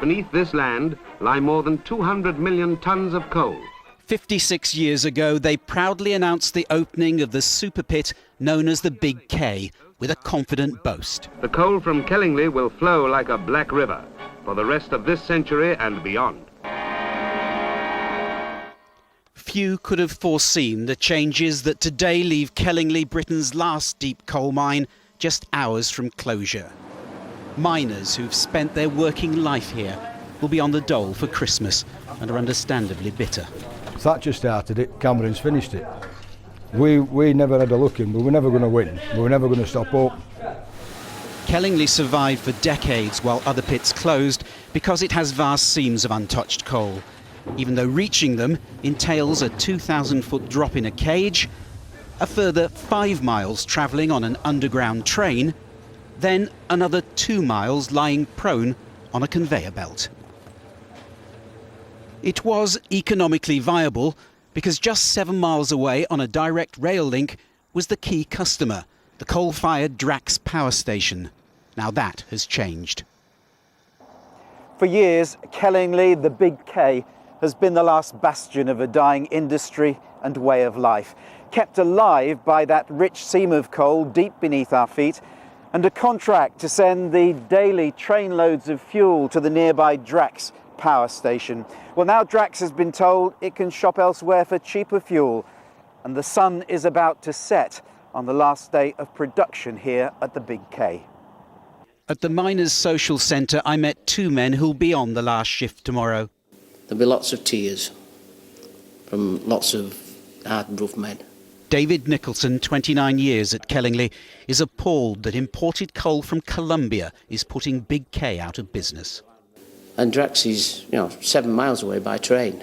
Beneath this land lie more than 200 million tonnes of coal. 56 years ago, they proudly announced the opening of the super pit known as the Big K, with a confident boast. The coal from Kellingley will flow like a black river for the rest of this century and beyond. Few could have foreseen the changes that today leave Kellingley, Britain's last deep coal mine, just hours from closure. Miners who've spent their working life here will be on the dole for Christmas and are understandably bitter. Thatcher started it, Cameron's finished it. We never had a look in, we were never going to win, we were never going to stop up. Kellingley survived for decades while other pits closed because it has vast seams of untouched coal. Even though reaching them entails a 2,000-foot drop in a cage, a further 5 miles travelling on an underground train, then another 2 miles lying prone on a conveyor belt. It was economically viable because just 7 miles away on a direct rail link was the key customer, the coal-fired Drax power station. Now that has changed. For years, Kellingley, the Big K, has been the last bastion of a dying industry and way of life, kept alive by that rich seam of coal deep beneath our feet, and a contract to send the daily trainloads of fuel to the nearby Drax power station. Well, now Drax has been told it can shop elsewhere for cheaper fuel, and the sun is about to set on the last day of production here at the Big K. At the Miners' Social Centre, I met 2 men who'll be on the last shift tomorrow. There'll be lots of tears from lots of hard, rough men. David Nicholson, 29 years at Kellingley, is appalled that imported coal from Colombia is putting Big K out of business. And Drax is, 7 miles away by train.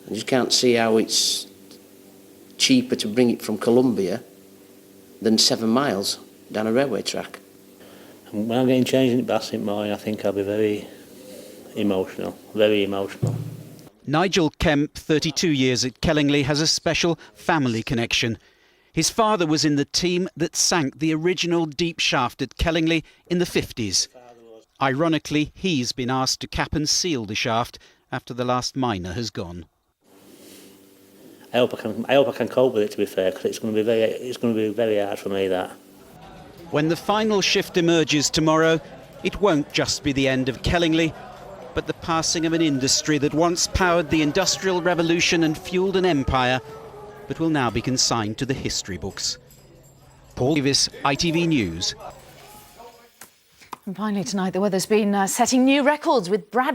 I just can't see how it's cheaper to bring it from Colombia than 7 miles down a railway track. And when I'm getting changed in Bassett mine, I think I'll be very emotional, very emotional. Nigel KEMP, 32 years at Kellingley, has a special family connection. His father was in the team that sank the original deep shaft at Kellingley in the 50s. Ironically, he's been asked to cap and seal the shaft after the last miner has gone. I hope I can cope with it, to be fair, because it's going to be very hard for me, that. When the final shift emerges tomorrow, it won't just be the end of Kellingley, but the passing of an industry that once powered the Industrial Revolution and fuelled an empire, but will now be consigned to the history books. Paul Davis, ITV News. And finally tonight, the weather's been setting new records with Brad